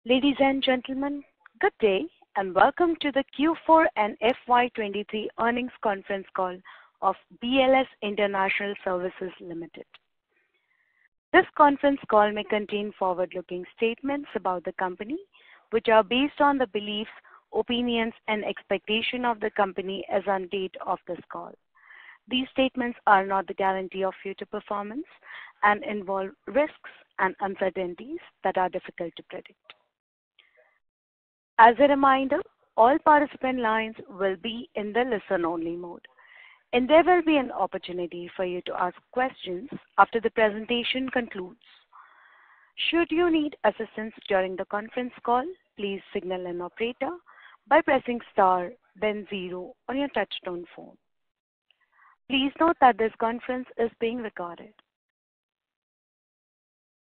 Ladies and gentlemen, good day and welcome to the Q4 and FY23 earnings conference call of BLS International Services Limited. This conference call may contain forward-looking statements about the company, which are based on the beliefs, opinions, and expectation of the company as on date of this call. These statements are not the guarantee of future performance and involve risks and uncertainties that are difficult to predict. As a reminder, all participant lines will be in the listen-only mode, and there will be an opportunity for you to ask questions after the presentation concludes. Should you need assistance during the conference call, please signal an operator by pressing star, then 0 on your touchtone phone. Please note that this conference is being recorded.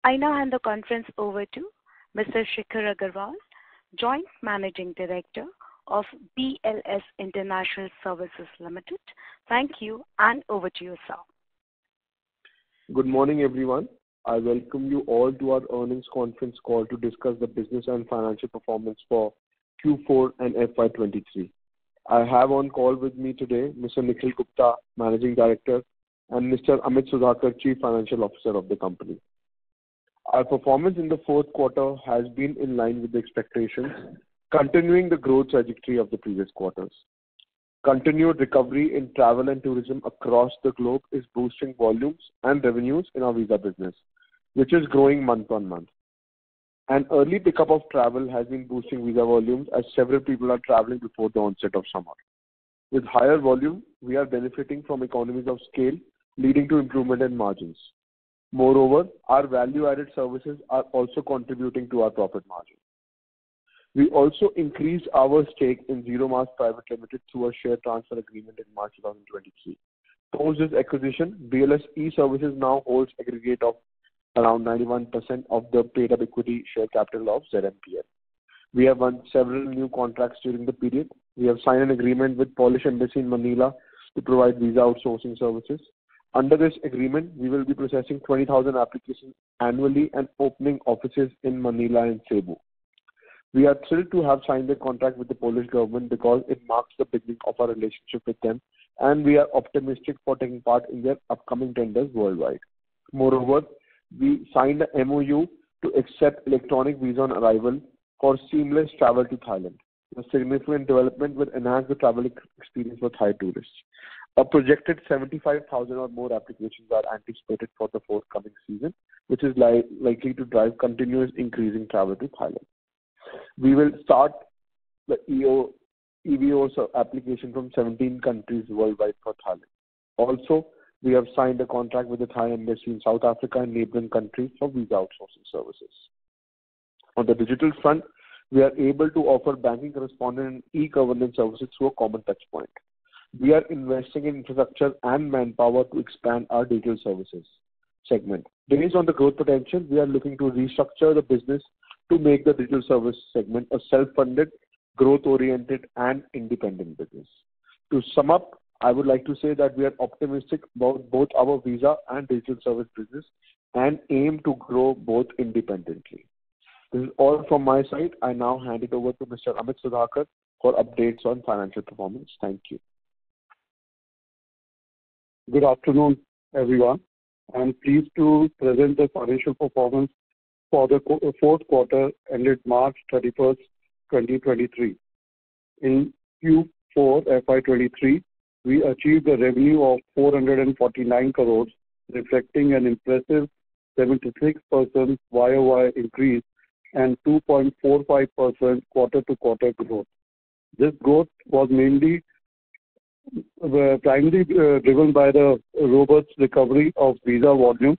I now hand the conference over to Mr. Shikhar Agarwal, Joint Managing Director of BLS International Services Limited. Thank you, and over to you, sir. Good morning, everyone. I welcome you all to our earnings conference call to discuss the business and financial performance for Q4 and FY23. I have on call with me today Mr. Nikhil Gupta, Managing Director, and Mr. Amit Sudhakar, Chief Financial Officer of the company. Our performance in the fourth quarter has been in line with the expectations, continuing the growth trajectory of the previous quarters. Continued recovery in travel and tourism across the globe is boosting volumes and revenues in our visa business, which is growing month on month. An early pickup of travel has been boosting visa volumes as several people are traveling before the onset of summer. With higher volume, we are benefiting from economies of scale, leading to improvement in margins. Moreover, our value-added services are also contributing to our profit margin. We also increased our stake in Zero Mass Private Limited through a share transfer agreement in March 2023. Post this acquisition, BLS e-Services now holds aggregate of around 91% of the paid-up equity share capital of ZMPL. We have won several new contracts during the period. We have signed an agreement with Polish Embassy in Manila to provide visa outsourcing services. Under this agreement, we will be processing 20,000 applications annually and opening offices in Manila and Cebu. We are thrilled to have signed a contract with the Polish government because it marks the beginning of our relationship with them, and we are optimistic for taking part in their upcoming tenders worldwide. Moreover, we signed a MOU to accept electronic visa on arrival for seamless travel to Thailand. The significant development will enhance the travel experience for Thai tourists. A projected 75,000 or more applications are anticipated for the forthcoming season, which is likely to drive continuous increasing travel to Thailand. We will start the EVO application from 17 countries worldwide for Thailand. Also, we have signed a contract with the Thai Embassy in South Africa and neighboring countries for visa outsourcing services. On the digital front, we are able to offer banking correspondent and e-governance services through a common touchpoint. We are investing in infrastructure and manpower to expand our digital services segment. Based on the growth potential, we are looking to restructure the business to make the digital service segment a self-funded, growth-oriented, and independent business. To sum up, I would like to say that we are optimistic about both our visa and digital service business and aim to grow both independently. This is all from my side. I now hand it over to Mr. Amit Sudhakar for updates on financial performance. Thank you. Good afternoon, everyone. I am pleased to present the financial performance for the fourth quarter ended March 31st, 2023. In Q4 FY23, we achieved a revenue of 449 crores, reflecting an impressive 76% YOY increase and 2.45% quarter-to-quarter growth. This growth was primarily driven by the robust recovery of visa volumes,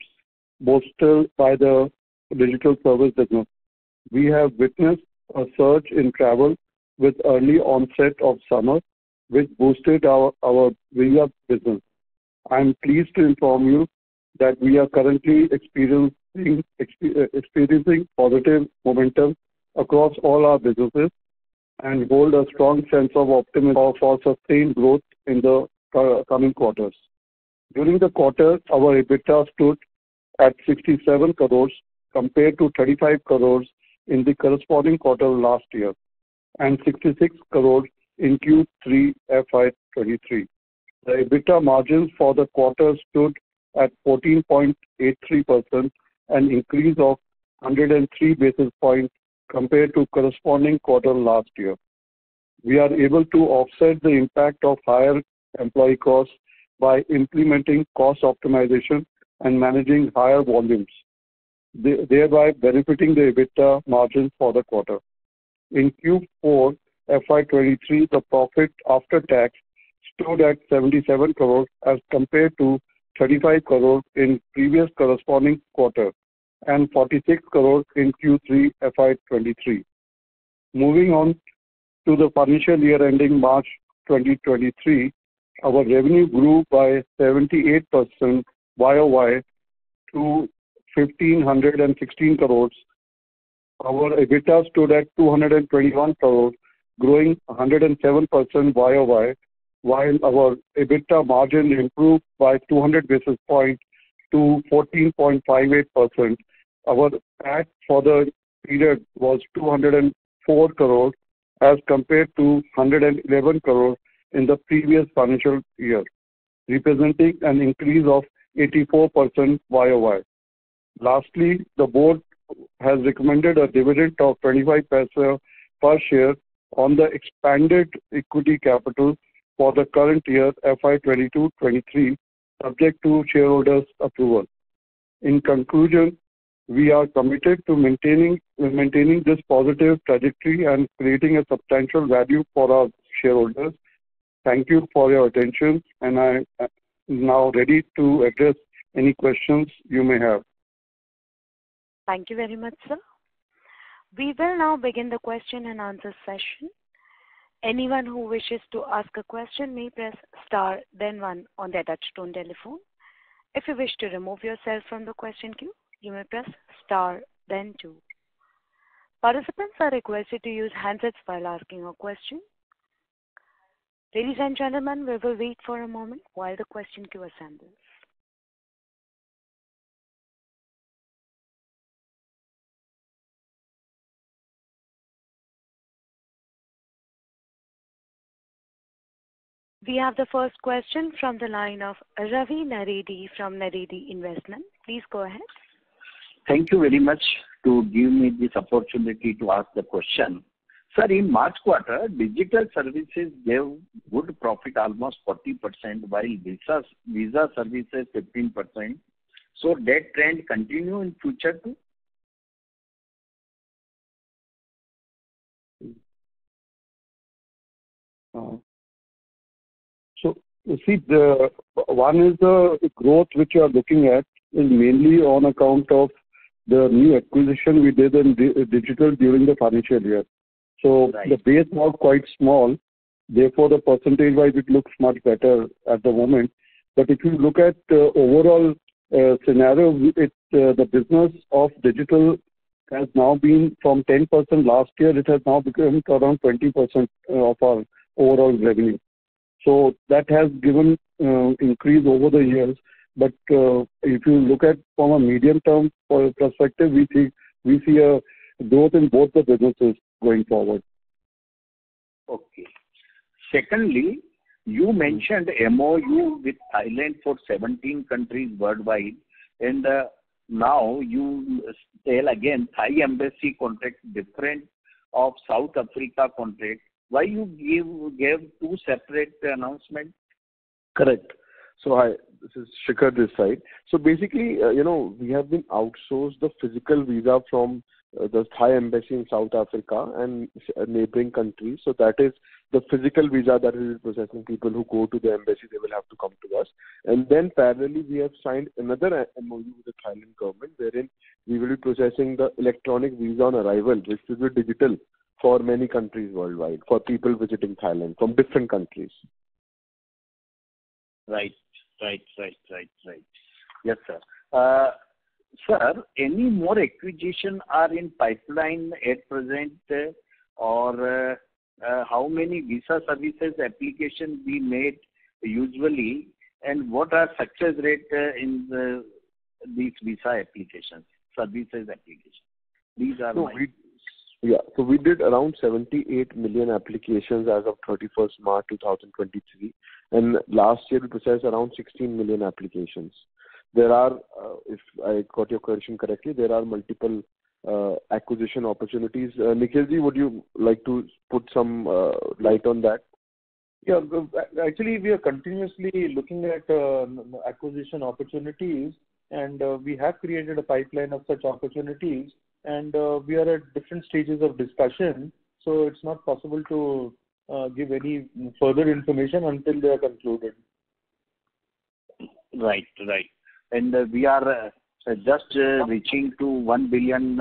bolstered by the digital service business. We have witnessed a surge in travel with early onset of summer, which boosted our visa business. I am pleased to inform you that we are currently experiencing positive momentum across all our businesses and hold a strong sense of optimism for sustained growth in the coming quarters. During the quarter, our EBITDA stood at 67 crores compared to 35 crores in the corresponding quarter last year and 66 crore in Q3 FY23. The EBITDA margins for the quarter stood at 14.83%, an increase of 103 basis points compared to corresponding quarter last year. We are able to offset the impact of higher employee costs by implementing cost optimization and managing higher volumes, thereby benefiting the EBITDA margin for the quarter. In Q4 FY23, the profit after tax stood at 77 crore as compared to 35 crore in previous corresponding quarter and 46 crore in Q3 FY23. Moving on to the financial year ending March 2023, our revenue grew by 78% YOY to 1,516 crores. Our EBITDA stood at 221 crores, growing 107% YOY, while our EBITDA margin improved by 200 basis points to 14.58%. Our PAT for the period was 204 crores as compared to 111 crores in the previous financial year, representing an increase of 84% YOY. Lastly, the board has recommended a dividend of 25 paisa per share on the expanded equity capital for the current year FY22-23, subject to shareholders' approval. In conclusion, we are committed to maintaining this positive trajectory and creating a substantial value for our shareholders. Thank you for your attention, and I am now ready to address any questions you may have. Thank you very much, sir. We will now begin the question and answer session. Anyone who wishes to ask a question may press star then one on their touchtone telephone. If you wish to remove yourself from the question queue, you may press star then two. Participants are requested to use handsets while asking a question. Ladies and gentlemen, we will wait for a moment while the question queue assembles. We have the first question from the line of Ravi Naredi from Naredi Investment. Please go ahead. Thank you very much to give me this opportunity to ask the question. Sir, in March quarter, digital services gave good profit, almost 40%, while visa services 15%. So that trend continue in future too? So, you see, the one is the growth which you are looking at is mainly on account of the new acquisition we did in digital during the financial year. So right. The base was quite small, therefore the percentage-wise it looks much better at the moment. But if you look at the overall scenario, the business of digital has now been from 10% last year, it has now become around 20% of our overall revenue. So that has given increase over the years. But if you look at from a medium-term perspective, we see a growth in both the businesses going forward. Okay. Secondly, you mentioned MOU with Thailand for 17 countries worldwide, and now you tell again Thai embassy contract different of South Africa contract. Why you gave two separate announcements? Correct. So hi, this is Shikhar this side. So basically, we have been outsourced the physical visa from the Thai embassy in South Africa and neighboring countries. So that is the physical visa that is processing. People who go to the embassy, they will have to come to us. And then parallelly, we have signed another MOU with the Thailand government, wherein we will be processing the electronic visa on arrival, which will be digital for many countries worldwide, for people visiting Thailand from different countries. Right. Yes, sir. Sir, any more acquisition are in pipeline at present, or how many visa services applications we made usually, and what are success rate in these visa applications, services applications? These are Yeah. So we did around 78 million applications as of 31st March 2023. And last year we processed around 16 million applications. There are, if I got your question correctly, there are multiple acquisition opportunities. Nikhilji, would you like to put some light on that? Yeah, actually, we are continuously looking at acquisition opportunities, and we have created a pipeline of such opportunities, and we are at different stages of discussion, so it's not possible to give any further information until they are concluded. Right. And we are just reaching to 1 billion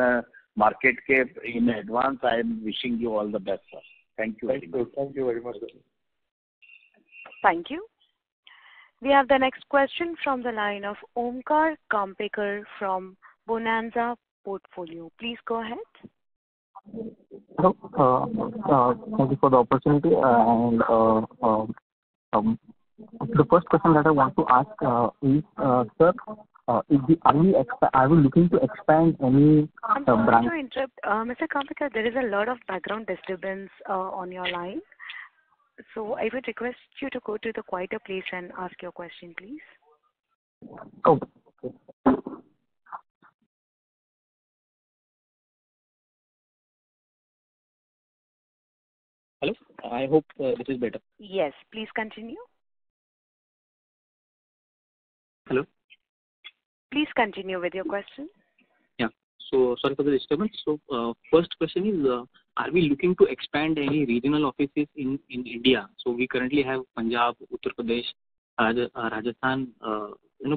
market cap in advance. I am wishing you all the best, sir. Thank you very much. Thank you very much, sir. Thank you. We have the next question from the line of Omkar Kampekar from Bonanza Portfolio. Please go ahead. Hello. Thank you for the opportunity. And the first question that I want to ask is, sir, are we looking to expand any I'm sorry to interrupt. Mr. Kampekar, there is a lot of background disturbance on your line. So I would request you to go to the quieter place and ask your question, please. Okay. Hello. I hope this is better. Yes, please continue. Hello. Please continue with your question. Yeah. So sorry for the disturbance. So first question is, are we looking to expand any regional offices in India? So we currently have Punjab, Uttar Pradesh, Rajasthan,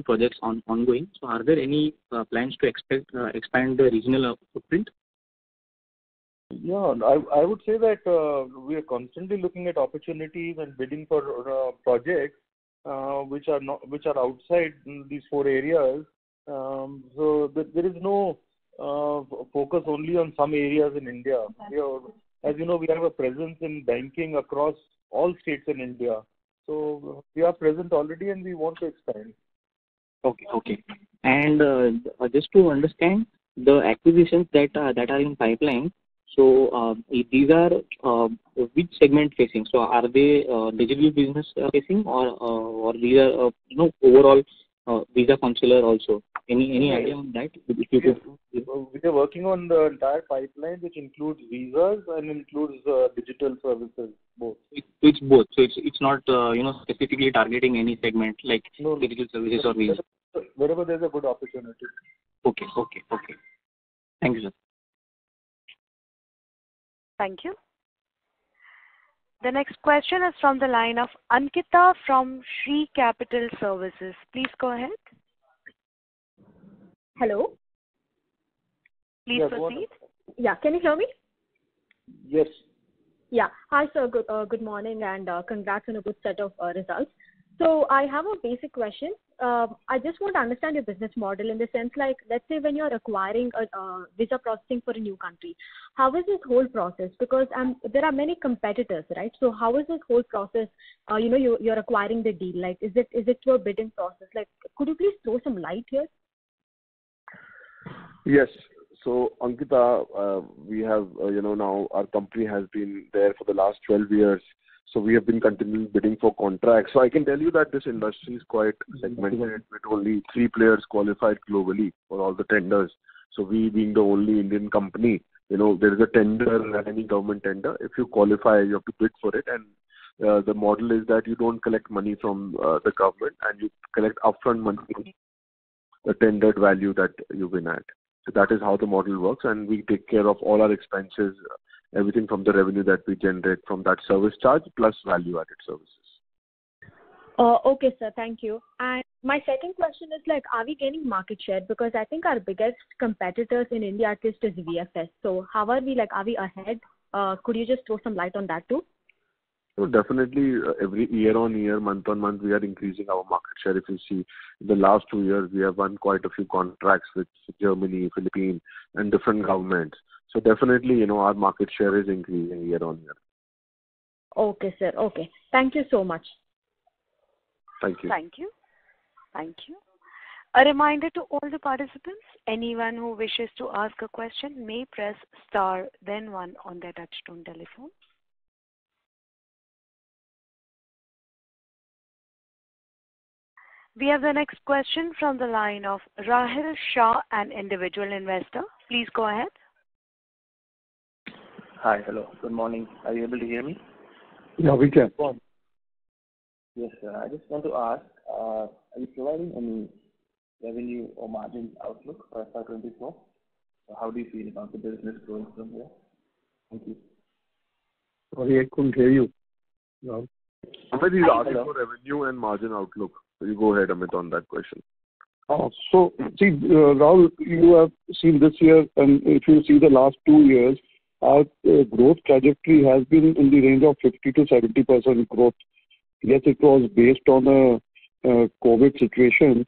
projects ongoing. So are there any plans to expand the regional footprint? Yeah, I would say that we are constantly looking at opportunities and bidding for projects which are outside these four areas. So there is no focus only on some areas in India. As you know, we have a presence in banking across all states in India. So we are present already, and we want to expand. Okay. And just to understand the acquisitions that are in pipeline. So these are which segment facing? So are they digital business facing, or these are overall visa consular also? Any idea on that? We are working on the entire pipeline, which includes visas and includes digital services, both. It's both. So it's not specifically targeting any segment like digital services or visas. Wherever there's a good opportunity. Okay. Thank you, sir. Thank you. The next question is from the line of Ankita from Shree Capital Services. Please go ahead. Hello. Please proceed. Yeah, can you hear me? Yes. Yeah. Hi, sir. Good morning, and congrats on a good set of results. So I have a basic question. I just want to understand your business model in the sense, like, let's say when you're acquiring a visa processing for a new country, how is this whole process? Because there are many competitors, right? So how is this whole process? You're acquiring the deal. Like, is it through a bidding process? Like, could you please throw some light here? Yes. So, Ankita, we have, now our company has been there for the last 12 years. So we have been continually bidding for contracts. So I can tell you that this industry is quite segmented with only 3 players qualified globally for all the tenders. So we being the only Indian company, there is a tender, any government tender. If you qualify, you have to bid for it. And the model is that you don't collect money from the government, and you collect upfront money, the tendered value that you win at. So that is how the model works, and we take care of all our expenses, everything from the revenue that we generate from that service charge plus value-added services. Okay, sir. Thank you. And my second question is, like, are we gaining market share? Because I think our biggest competitors in India at least is VFS. So how are we? Like, are we ahead? Could you just throw some light on that too? So definitely, every year on year, month on month, we are increasing our market share. If you see, in the last 2 years, we have won quite a few contracts with Germany, Philippines, and different governments. So definitely, our market share is increasing year on year. Okay, sir. Okay. Thank you so much. Thank you. Thank you. A reminder to all the participants, anyone who wishes to ask a question may press star then one on their touchtone telephone. We have the next question from the line of Rahil Shah, an individual investor. Please go ahead. Hi. Hello. Good morning. Are you able to hear me? Yeah, we can. Yes, sir. I just want to ask, are you providing any revenue or margin outlook for FY24? So how do you feel about the business growing from here? Thank you. Sorry, I couldn't hear you. No. Amit is asking for revenue and margin outlook. So you go ahead, Amit, on that question. So, see, Rahul, you have seen this year, and if you see the last 2 years, our growth trajectory has been in the range of 50 to 70% growth. Yes, it was based on a COVID situation,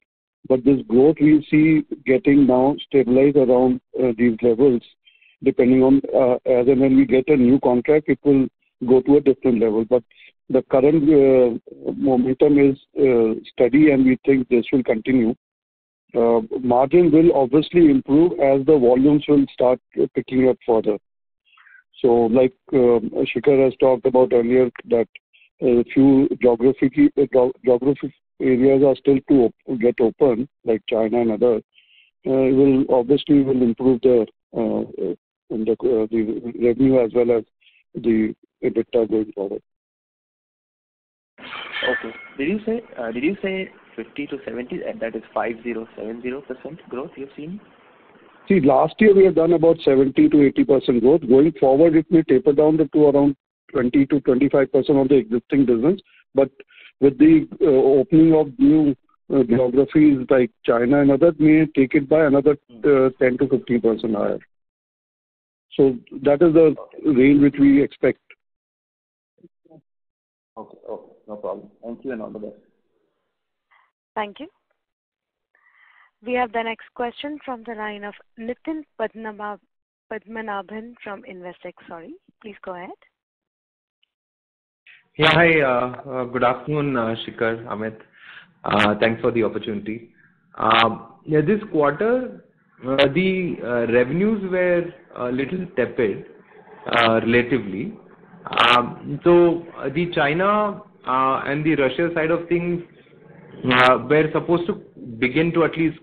but this growth we see getting now stabilized around these levels. Depending on as and when we get a new contract, it will go to a different level. But the current momentum is steady, and we think this will continue. Margin will obviously improve as the volumes will start picking up further. So, like Shikhar has talked about earlier, that a few geographic areas are still to get open, like China and others. Will improve the revenue as well as the EBITDA going forward. Okay. Did you say 50 to 70? That is 50-70% growth you've seen? See, last year we have done about 70 to 80% growth. Going forward, it may taper down to around 20 to 25% of the existing business. But with the opening of new geographies like China and others, may take it by another 10 to 15% higher. So that is the range which we expect. Okay. No problem. Thank you and all the best. Thank you. We have the next question from the line of Nitin Padmanabhan from Investec. Sorry, please go ahead. Yeah, hi. Good afternoon, Shikhar, Amit. Thanks for the opportunity. This quarter, the revenues were a little tepid, relatively. So the China and the Russia side of things were supposed to begin to at least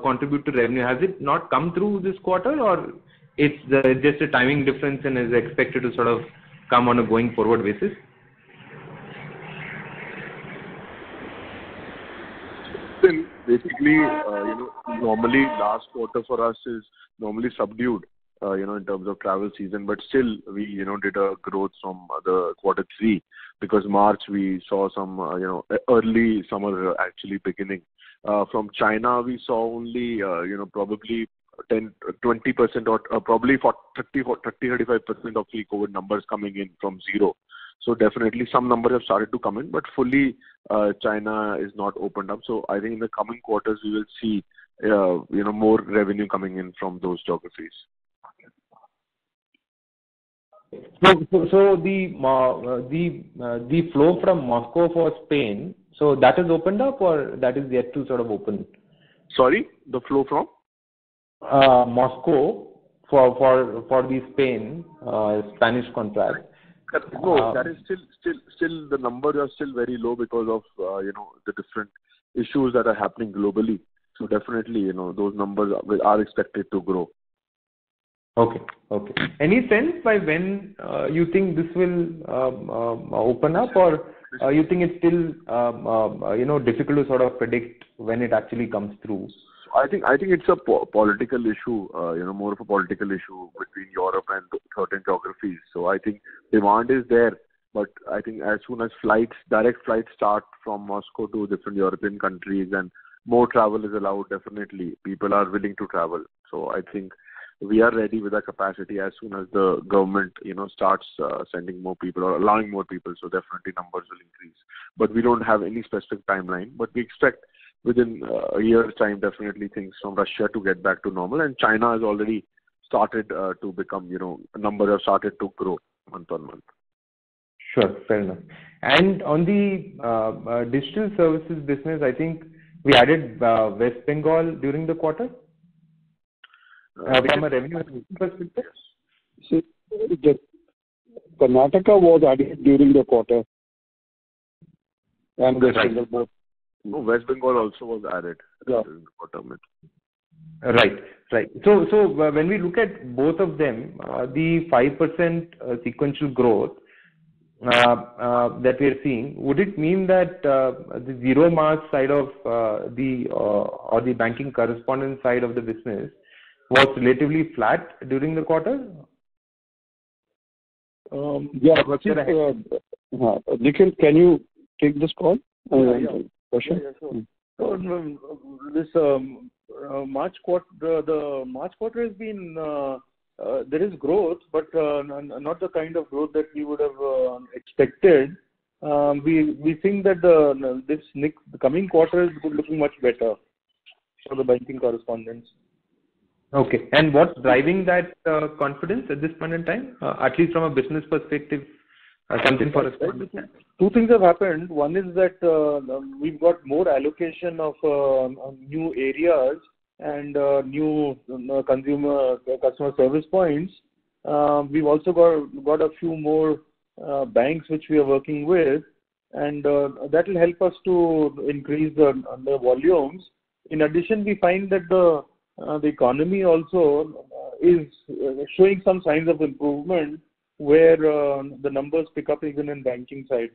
contribute to revenue. Has it not come through this quarter, or it's just a timing difference and is expected to sort of come on a going forward basis? Basically, normally last quarter for us is normally subdued, in terms of travel season, but still we, did a growth from the quarter 3, because March we saw some, early summer actually beginning. From China we saw only, probably 10-20% or probably 30-35% of the COVID numbers coming in from zero. So definitely some numbers have started to come in, but fully China is not opened up. So I think in the coming quarters we will see, more revenue coming in from those geographies. So the flow from Moscow for Spain, so that is opened up or that is yet to sort of open? Sorry, the flow from? Moscow for the Spanish contract. No, that is still the numbers are still very low because of the different issues that are happening globally. So definitely, those numbers are expected to grow. Okay. Any sense by when you think this will open up, or you think it's still difficult to sort of predict when it actually comes through? I think it's a political issue, more of a political issue between Europe and certain geographies. So I think demand is there, but I think as soon as direct flights start from Moscow to different European countries and more travel is allowed, definitely people are willing to travel. So I think we are ready with our capacity as soon as the government, starts sending more people or allowing more people. So definitely numbers will increase. But we don't have any specific timeline. But we expect within a year's time, definitely things from Russia to get back to normal. And China has already started to become, numbers have started to grow month on month. Sure, fair enough. And on the digital services business, I think we added West Bengal during the quarter from a revenue perspective? So, the Karnataka was added during the quarter. And West Bengal both. No, West Bengal also was added during the quarter. Right. So when we look at both of them, the 5% sequential growth that we are seeing, would it mean that the zero mark side of or the banking correspondent side of the business was relatively flat during the quarter? Nikhil, can you take this call? Question? Sure. So this March quarter, the March quarter has been there is growth, but not the kind of growth that we would have expected. We think that the coming quarter is looking much better for the banking correspondents. Okay. And what's driving that confidence at this point in time, at least from a business perspective, something for us? Two things have happened. One is that we've got more allocation of new areas and new customer service points. We've also got a few more banks which we are working with, and that will help us to increase the volumes. In addition, we find that the economy also is showing some signs of improvement where the numbers pick up even in banking side.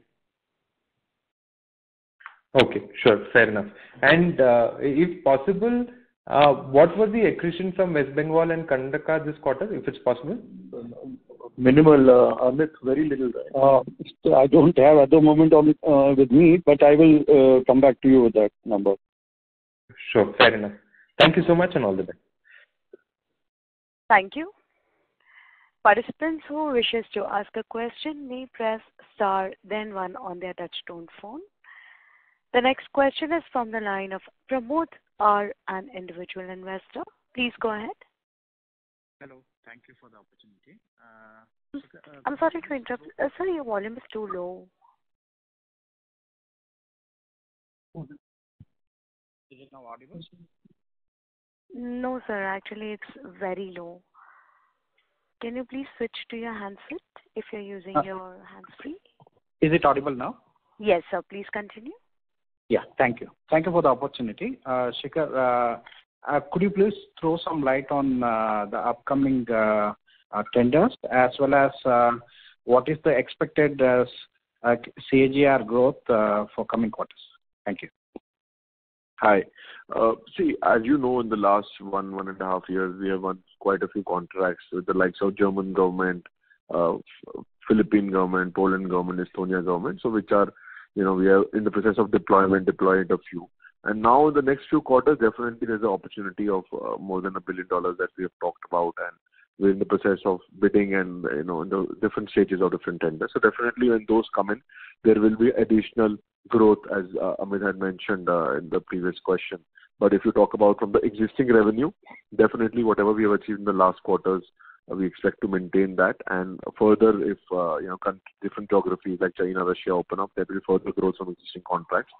Okay, sure, fair enough. And if possible, what was the accretion from West Bengal and Karnataka this quarter, if it's possible? Minimal, Amit, very little. I don't have at the moment with me, but I will come back to you with that number. Sure, fair enough. Thank you so much and all the best. Thank you. Participants who wishes to ask a question may press star then one on their touchtone phone. The next question is from the line of Pramod R, an individual investor. Please go ahead. Hello, thank you for the opportunity. I'm sorry to interrupt. Sir, your volume is too low. Is it now audible? No, sir. Actually, it's very low. Can you please switch to your handset if you're using your hands-free? Is it audible now? Yes, sir. Please continue. Yeah, thank you. Thank you for the opportunity. Shikhar, could you please throw some light on the upcoming tenders as well as what is the expected CAGR growth for coming quarters? Thank you. Hi. See, as you know, in the last 1.5 years, we have won quite a few contracts with the likes of German government, Philippine government, Poland government, Estonia government, so which are, we are in the process of deploying a few. And now in the next few quarters, definitely there's an opportunity of more than $1 billion that we have talked about, and we're in the process of bidding and, in the different stages of different tenders. So definitely when those come in, there will be additional growth, as Amit had mentioned in the previous question. But if you talk about from the existing revenue, definitely whatever we have achieved in the last quarters, we expect to maintain that. And further, if different geographies like China, Russia open up, there will be further growth from existing contracts.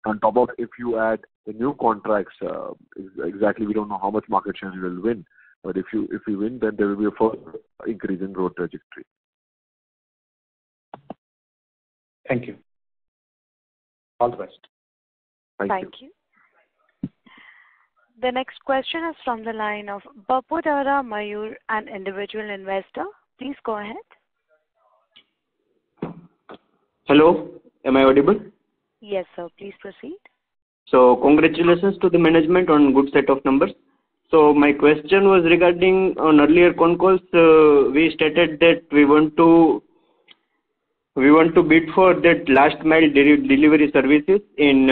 On top of, if you add the new contracts, exactly we don't know how much market share we will win. But if we win, then there will be a further increase in growth trajectory. Thank you. All the best. Thank you. The next question is from the line of Bapudara Mayur, an individual investor. Please go ahead. Hello, am I audible? Yes, sir. Please proceed. So, congratulations to the management on good set of numbers. So, my question was regarding on earlier con calls, we stated that we want to bid for that last mile delivery services in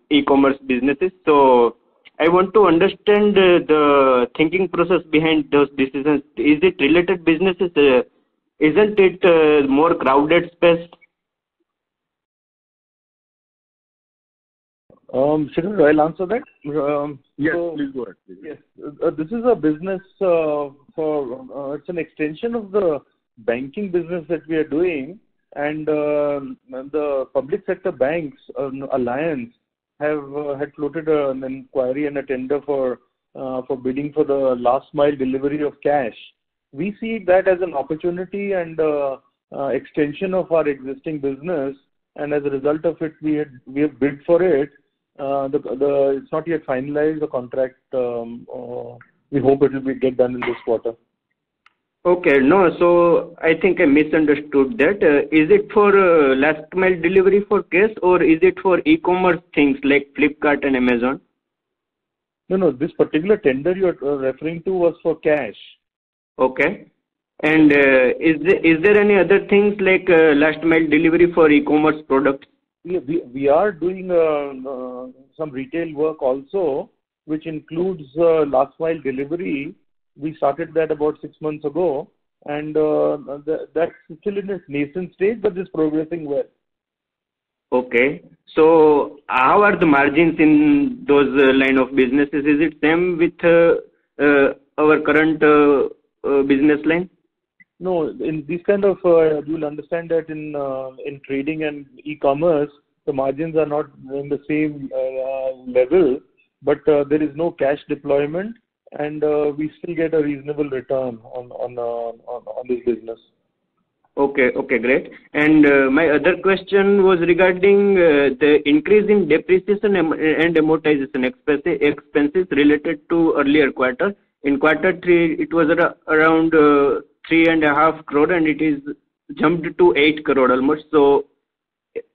e-commerce businesses. So, I want to understand the thinking process behind those decisions. Is it related businesses? Isn't it more crowded space? Shikhar, I'll answer that. Yes, please go ahead. Please. Yes, this is a business it's an extension of the banking business that we are doing, and the public sector banks alliance had floated an inquiry and a tender for bidding for the last mile delivery of cash. We see that as an opportunity and extension of our existing business, and as a result of it, we have bid for it. It's not yet finalized, the contract. We hope it will get done in this quarter. Okay, no, so I think I misunderstood that. Is it for last mile delivery for cash, or is it for e-commerce things like Flipkart and Amazon? No, this particular tender you are referring to was for cash. Okay. And is there any other things like last mile delivery for e-commerce products? We are doing some retail work also, which includes last mile delivery. We started that about 6 months ago, and that's still in its nascent stage, but it's progressing well. Okay. So how are the margins in those line of businesses? Is it same with our current business line? No, in these kind of, you'll understand that in trading and e-commerce, the margins are not in the same level, but there is no cash deployment, and we still get a reasonable return on this business. Okay, great. And my other question was regarding the increase in depreciation and amortization expenses related to earlier quarter. In quarter 3, it was around 3.5 crore, and it is jumped to 8 crore almost. So,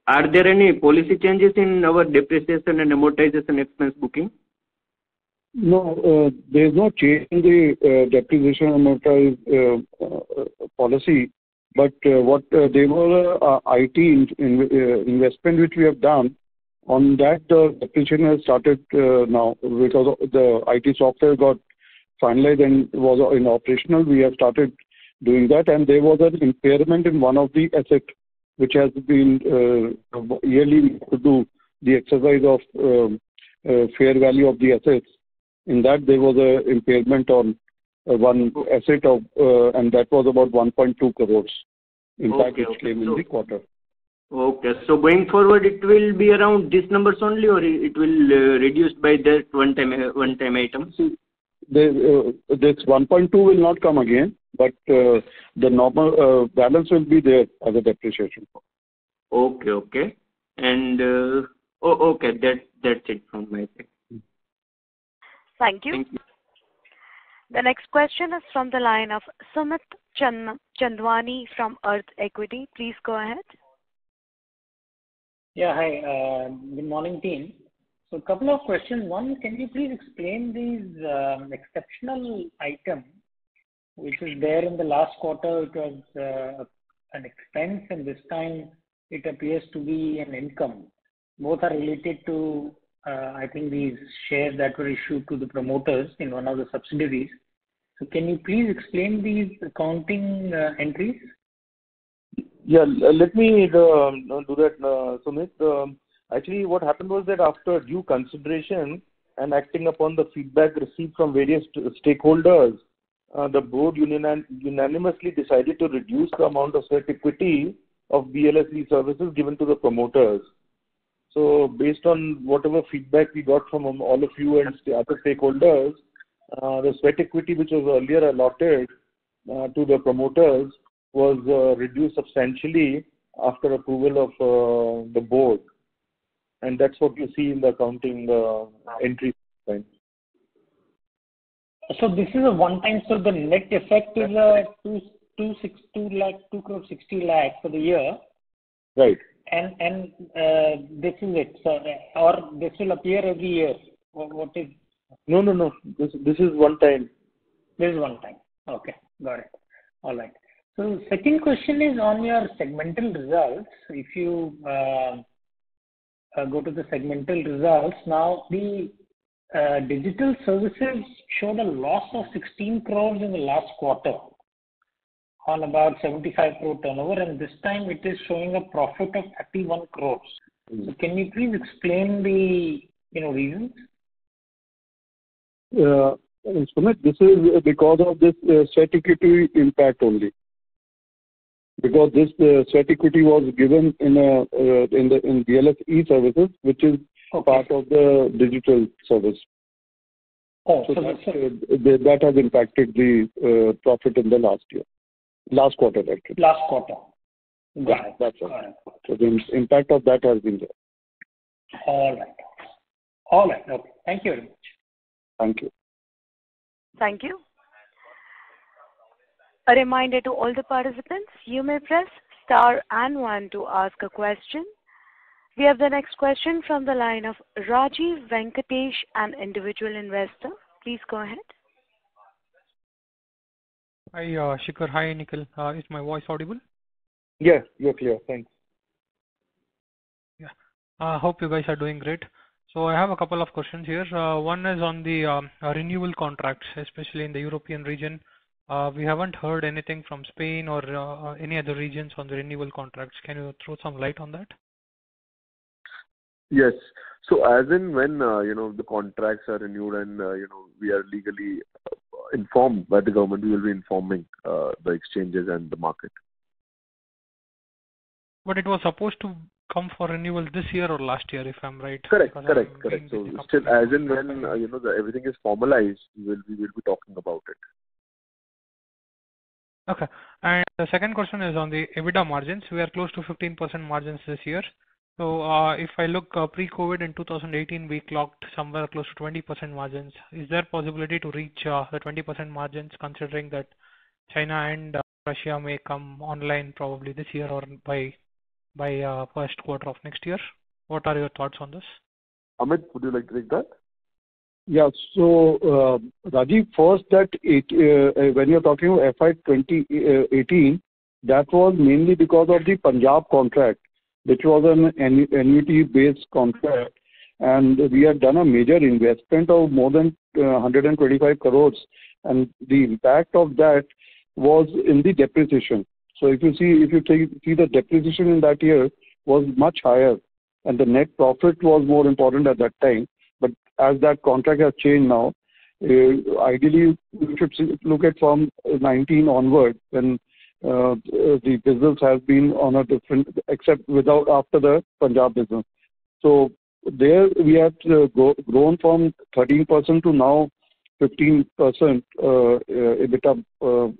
are there any policy changes in our depreciation and amortization expense booking? No, there is no change in the depreciation and amortization policy. But what there was IT investment which we have done. On that, the depreciation has started now because the IT software got finalized and was in operational. We have started doing that, and there was an impairment in one of the assets which has been yearly to do the exercise of fair value of the assets. In that, there was an impairment on one asset of, and that was about 1.2 crores. In fact, it came in the quarter. Okay, so going forward, it will be around these numbers only, or it will reduce by that one-time item? This 1.2 will not come again, but the normal balance will be there as a depreciation. Okay, and okay, that's it from my side. Thank you. The next question is from the line of Sumit Chandwani from Earth Equity. Please go ahead. Yeah, hi. Good morning, team. So, a couple of questions. One, can you please explain these exceptional item which is there in the last quarter? It was an expense, and this time it appears to be an income. Both are related to, I think, these shares that were issued to the promoters in one of the subsidiaries. So, can you please explain these accounting entries? Yeah, let me do that, Sumit. Actually, what happened was that after due consideration and acting upon the feedback received from various stakeholders, the board unanimously decided to reduce the amount of sweat equity of BLS services given to the promoters. So, based on whatever feedback we got from all of you and other stakeholders, the sweat equity which was earlier allotted to the promoters was reduced substantially after approval of the board. And that's what you see in the accounting entry. So, this is a one-time, so the net effect is 2 crore 60 lakh for the year. Right. And this is it. So, or this will appear every year. What is? No. This is one time. This is one time. Okay, got it. All right. So, second question is on your segmental results. If you go to the segmental results, now the digital services showed a loss of 16 crores in the last quarter on about 75 crore turnover, and this time it is showing a profit of 31 crores. So, can you please explain the reasons? Sumit, this is because of this sweat equity impact only. Because this sweat equity was given in BLS e-services, which is part of the digital service. Oh, so that has impacted the profit in the last quarter actually. Last quarter. Got it. That's right. So the impact of that has been there. All right. Okay. Thank you very much. Thank you. Thank you. A reminder to all the participants, you may press star and 1 to ask a question. We have the next question from the line of Rajiv Venkatesh, an individual investor. Please go ahead. Hi, Shikhar. Hi, Nikhil. Is my voice audible? Yes, you're clear. Thanks. Yeah. Hope you guys are doing great. So I have a couple of questions here. One is on the renewal contracts, especially in the European region. We haven't heard anything from Spain or any other regions on the renewal contracts. Can you throw some light on that? Yes. So as in when the contracts are renewed and we are legally informed by the government, we will be informing the exchanges and the market. But it was supposed to come for renewal this year or last year, if I'm right. Correct. So still, as in when everything is formalized, we will be talking about it. Okay. And the second question is on the EBITDA margins. We are close to 15% margins this year. So if I look pre-COVID in 2018, we clocked somewhere close to 20% margins. Is there possibility to reach the 20% margins, considering that China and Russia may come online probably this year or by first quarter of next year? What are your thoughts on this? Amit, would you like to take that? Yeah. So, Rajiv, first that when you're talking about FY 2018, that was mainly because of the Punjab contract, which was an annuity-based contract, and we had done a major investment of more than 125 crores, and the impact of that was in the depreciation. So if you see the depreciation in that year was much higher, and the net profit was more important at that time. But as that contract has changed now, ideally we should look at from 19 onward, when the business has been on a different, except after the Punjab business. So there we have grown from 13% to now 15% EBITDA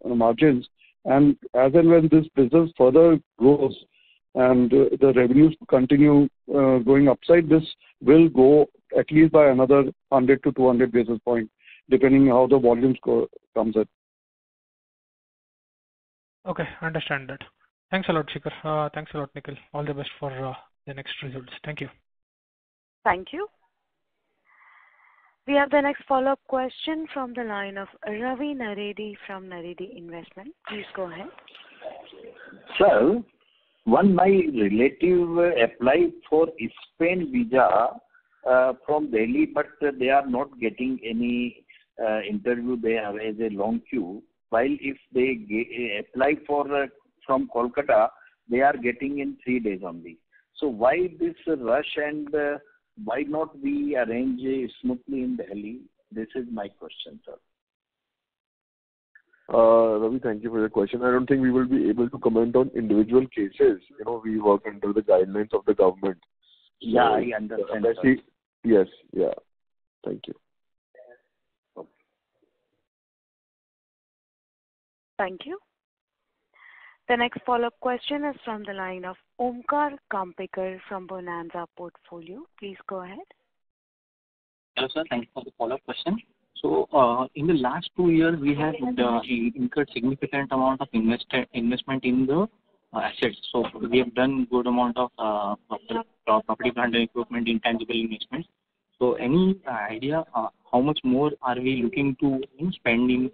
margins. And as and when this business further grows and the revenues continue going upside, this will go at least by another 100 to 200 basis points, depending how the volumes comes in. Okay, understand that. Thanks a lot, Shikhar. Thanks a lot, Nikhil. All the best for the next results. Thank you. Thank you. We have the next follow-up question from the line of Ravi Naredi from Naredi Investment. Please go ahead. Sir, my relative applied for Spain visa from Delhi, but they are not getting any interview there as a long queue. While if they apply for from Kolkata, they are getting in 3 days only. So why this rush, and why not we arrange smoothly in Delhi? This is my question, sir. Ravi, thank you for your question. I don't think we will be able to comment on individual cases. We work under the guidelines of the government. So, yeah, I understand. Yes, yeah. Thank you. Thank you. The next follow-up question is from the line of Omkar Kampekar from Bonanza Portfolio. Please go ahead. Hello, sir. Thank you for the follow-up question. So, in the last 2 years, we have incurred significant amount of investment in the assets. So, we have done good amount of property, plant and equipment, intangible investments. So, any idea how much more are we looking to spend in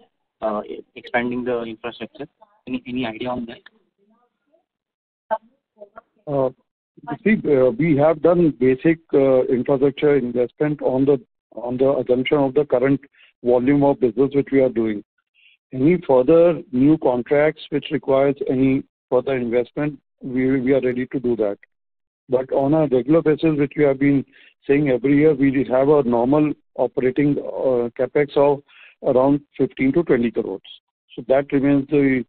expanding the infrastructure? Any idea on that? We have done basic infrastructure investment on the assumption of the current volume of business which we are doing. Any further new contracts which requires any further investment, we are ready to do that. But on a regular basis, which we have been saying every year, we have a normal operating capex of around 15 to 20 crores. So that remains the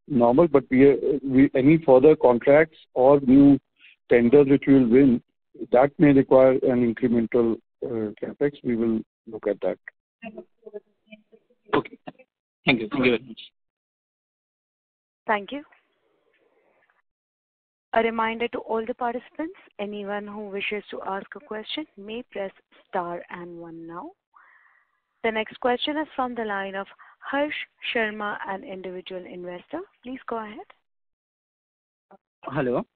normal, but we any further contracts or new tenders which we will win, that may require an incremental capex. We will look at that. Okay. Thank you. Thank you very much. Thank you. A reminder to all the participants, anyone who wishes to ask a question may press star and 1 now. The next question is from the line of Harsh Sharma, an individual investor. Please go ahead. Hello.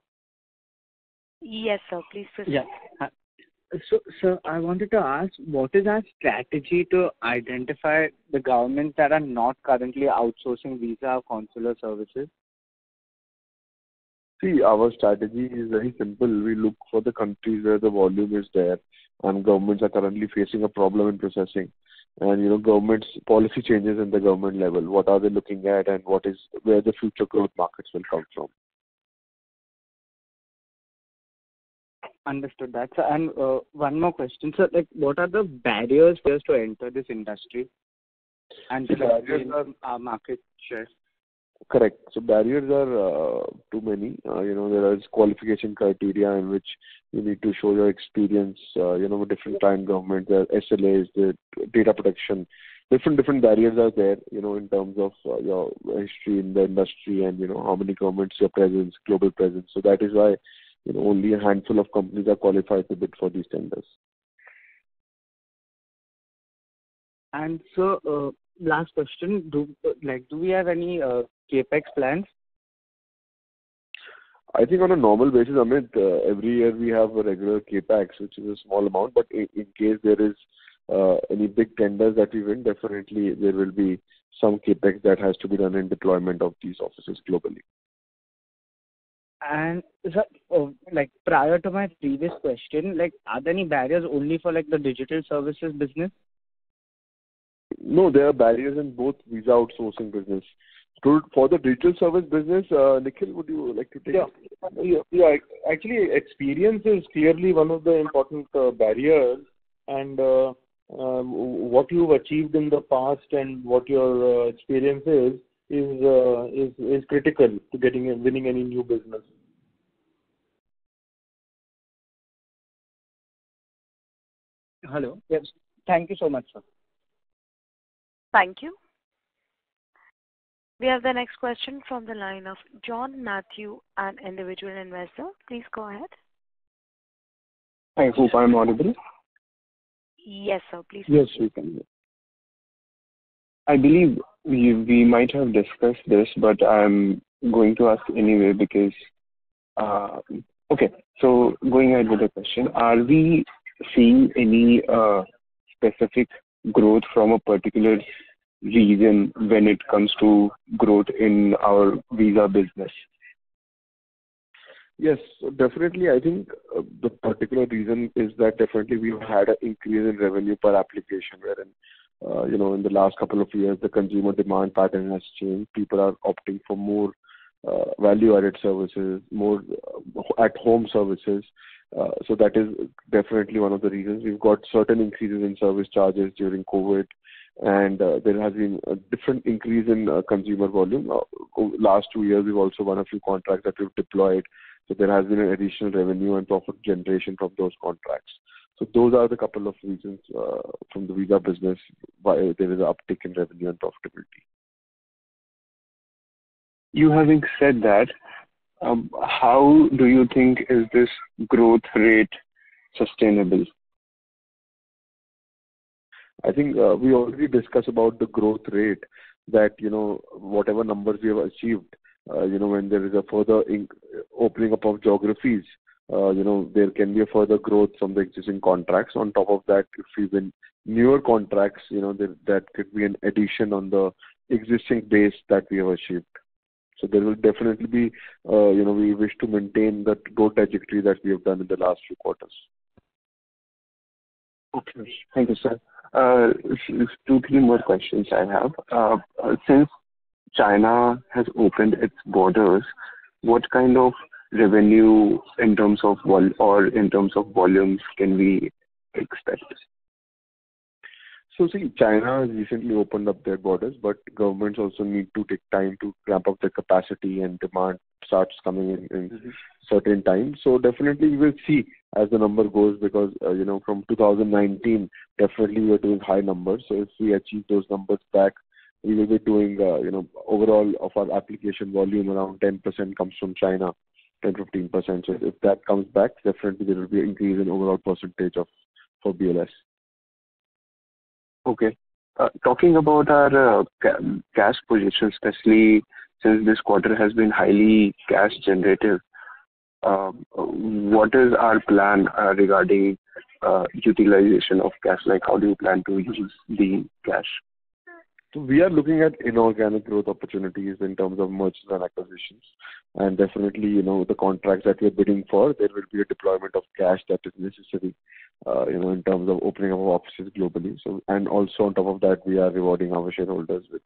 Yes, sir. Please proceed. Yeah. So, sir, I wanted to ask, what is our strategy to identify the governments that are not currently outsourcing visa or consular services? See, our strategy is very simple. We look for the countries where the volume is there and governments are currently facing a problem in processing. And, government's policy changes in the government level. What are they looking at and where the future growth markets will come from? Understood that, sir. And one more question, sir. What are the barriers to enter this industry and to gain our market share? Correct. So barriers are too many. There is qualification criteria in which you need to show your experience, with different client governments, the SLAs, the data protection. Different barriers are there, in terms of your history in the industry and, how many governments your presence, global presence. So that is why, only a handful of companies are qualified to bid for these tenders. And so, last question, do we have any capex plans? I think on a normal basis, Amit, every year we have a regular capex, which is a small amount, but in case there is any big tenders that we win, definitely there will be some capex that has to be done in deployment of these offices globally. And sir, prior to my previous question, are there any barriers only for the digital services business? No, there are barriers in both visa outsourcing business. For the digital service business, Nikhil, would you like to take it? Yeah. Actually, experience is clearly one of the important barriers, and what you've achieved in the past and what your experience is critical to winning any new business. Hello. Yes. Thank you so much, sir. Thank you. We have the next question from the line of John Matthew, an individual investor. Please go ahead. I hope I'm audible. Yes, sir. Please. Yes, we can. I believe we might have discussed this, but I'm going to ask anyway because, okay, so going ahead with the question, are we seeing any specific growth from a particular region when it comes to growth in our visa business? Yes, definitely. I think the particular reason is that definitely we've had an increase in revenue per application, wherein in the last couple of years the consumer demand pattern has changed. People are opting for more value-added services, more at-home services. So that is definitely one of the reasons. We've got certain increases in service charges during COVID, and there has been a different increase in consumer volume. Last 2 years, we've also won a few contracts that we've deployed. So there has been an additional revenue and profit generation from those contracts. So those are the couple of reasons from the visa business why there is an uptick in revenue and profitability. You having said that, how do you think is this growth rate sustainable? I think we already discussed about the growth rate that, whatever numbers we have achieved, when there is a further opening up of geographies, there can be a further growth from the existing contracts. On top of that, if we win newer contracts, that could be an addition on the existing base that we have achieved. So there will definitely be, we wish to maintain that growth trajectory that we have done in the last few quarters. Okay. Thank you, sir. 2-3 more questions I have. Since China has opened its borders, what kind of revenue in terms of volumes can we expect? So see, China has recently opened up their borders, but governments also need to take time to ramp up their capacity, and demand starts coming in certain times. So definitely we will see as the number goes, because from 2019 definitely we are doing high numbers. So if we achieve those numbers back, we will be doing overall of our application volume around 10% comes from China, 10-15%. So if that comes back, definitely there will be an increase in overall percentage for BLS. Okay. Talking about our cash position, especially since this quarter has been highly cash generative, what is our plan regarding utilization of cash? Like, how do you plan to use the cash? So we are looking at inorganic growth opportunities in terms of mergers and acquisitions, and definitely, the contracts that we are bidding for, there will be a deployment of cash that is necessary, in terms of opening up offices globally. So, and also on top of that, we are rewarding our shareholders with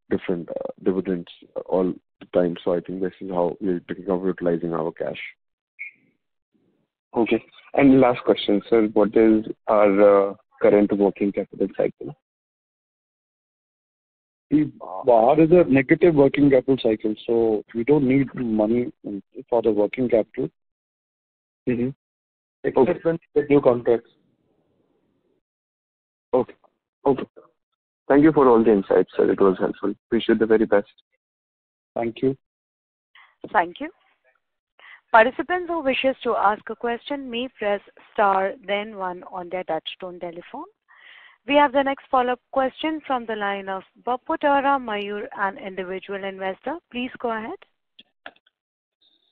different dividends all the time. So I think this is how we're thinking of utilizing our cash. Okay. And last question, sir. What is our current working capital cycle? Ours is a negative working capital cycle, so we don't need money for the working capital. Mm-hmm. Except when we get new contracts. Okay. Okay. Thank you for all the insights, sir. It was helpful. Wish you the very best. Thank you. Thank you. Participants who wishes to ask a question may press star then one on their touchtone telephone. We have the next follow-up question from the line of Baputara Mayur, an individual investor. Please go ahead.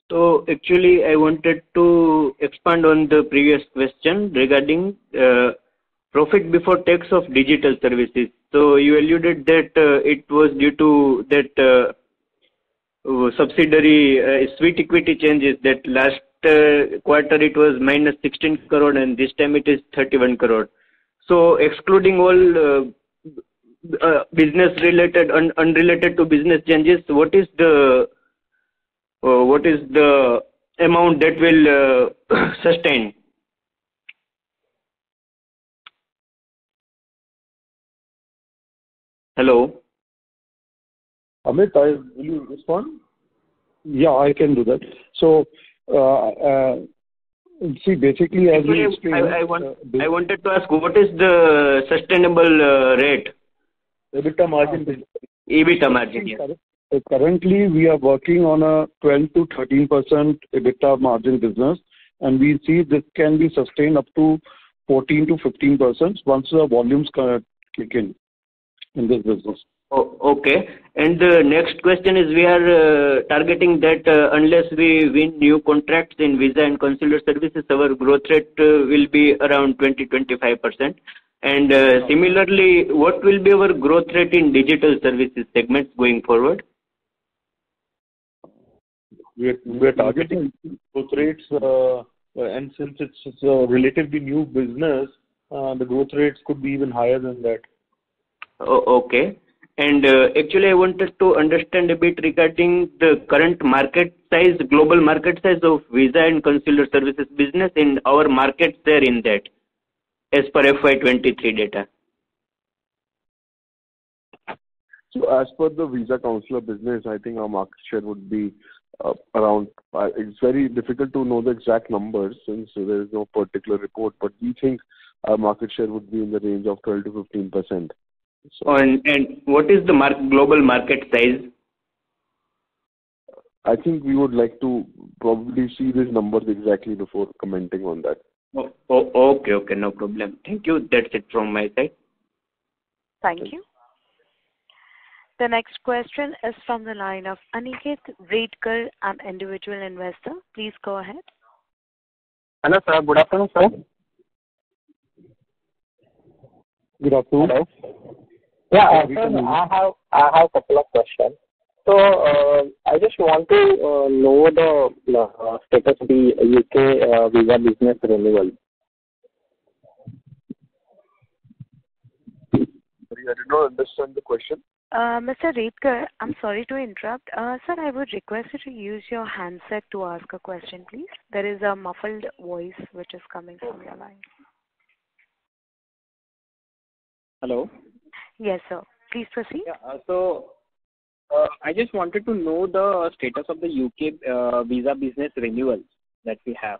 So actually, I wanted to expand on the previous question regarding profit before tax of digital services. So you alluded that it was due to that subsidiary sweet equity changes, that last quarter it was minus 16 crore and this time it is 31 crore. So excluding all business related and unrelated to business changes, what is the amount that will sustain? Hello. Amit, will you respond? Yeah, I can do that. So, see, basically, as we explained, I wanted to ask, what is the sustainable rate? EBITDA margin. EBITDA margin, yes. Currently, we are working on a 12 to 13% EBITDA margin business, and we see this can be sustained up to 14 to 15% once the volumes kick in this business. Oh, okay. And the next question is, we are targeting that unless we win new contracts in visa and consular services, our growth rate will be around 20-25%. And similarly, what will be our growth rate in digital services segments going forward? We are targeting growth rates, and since it's a relatively new business, the growth rates could be even higher than that. Oh, okay. And actually, I wanted to understand a bit regarding the current market size, global market size of visa and consular services business in our markets there in that, as per FY23 data. So as per the visa consular business, I think our market share would be around, it's very difficult to know the exact numbers since there is no particular report, but we think our market share would be in the range of 12 to 15%. So, and what is the global market size? I think we would like to probably see these numbers exactly before commenting on that. Okay, no problem. Thank you. That's it from my side. Thank you. The next question is from the line of Aniket Redkar, an individual investor. Please go ahead. Hello, sir. Good afternoon, sir. Good afternoon. Hello. Yeah, sir, I have a couple of questions. So, I just want to know the status of the UK visa business renewal. Sorry, I did not understand the question. Mr. Redkar, I'm sorry to interrupt. Sir, I would request you to use your handset to ask a question, please. There is a muffled voice which is coming from your line. Hello? Yes, sir. Please proceed. Yeah, so I just wanted to know the status of the UK visa business renewal that we have.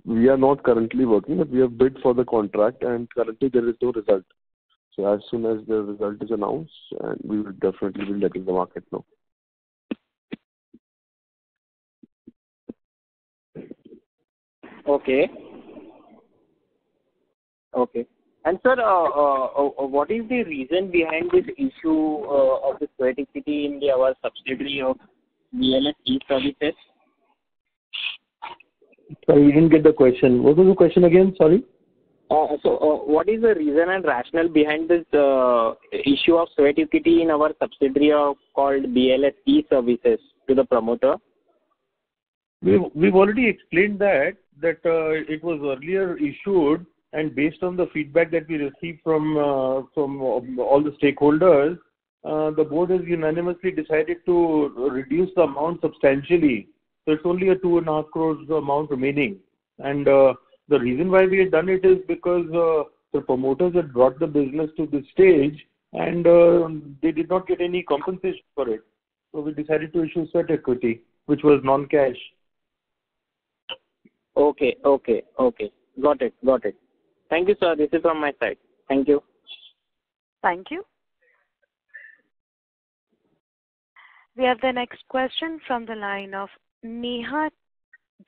We are not currently working, but we have bid for the contract, and currently there is no result. So as soon as the result is announced, and we will definitely be letting the market know. Okay. Okay. And sir, what is the reason behind this issue of the sweat equity in our subsidiary of BLS E-Services? Sorry, we didn't get the question. What was the question again? Sorry. What is the reason and rationale behind this issue of sweat equity in our subsidiary called BLS E-Services to the promoter? We've already explained that it was earlier issued, and based on the feedback that we received from all the stakeholders, the board has unanimously decided to reduce the amount substantially. So it's only a 2.5 crores amount remaining, and the reason why we had done it is because the promoters had brought the business to this stage, and they did not get any compensation for it. So we decided to issue sweat equity, which was non-cash. Okay. Got it. Thank you, sir. This is from my side. Thank you. Thank you. We have the next question from the line of Neha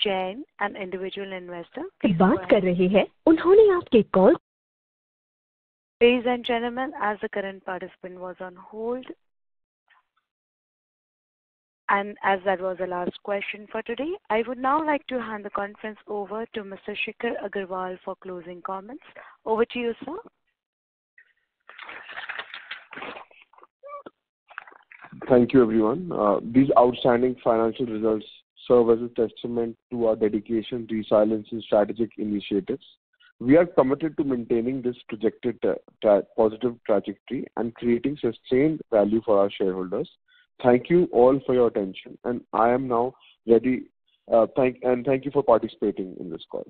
Jain, an individual investor. Please go ahead. Ladies and gentlemen, as the current participant was on hold, and as that was the last question for today, I would now like to hand the conference over to Mr. Shikhar Agarwal for closing comments. Over to you, sir. Thank you, everyone. These outstanding financial results serve as a testament to our dedication, resilience, and strategic initiatives. We are committed to maintaining this projected positive trajectory and creating sustained value for our shareholders. Thank you all for your attention, and I am now ready. Thank you for participating in this call.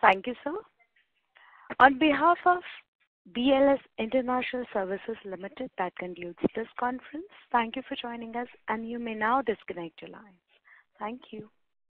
Thank you, sir. On behalf of BLS International Services Limited, that concludes this conference. Thank you for joining us, and you may now disconnect your lines. Thank you.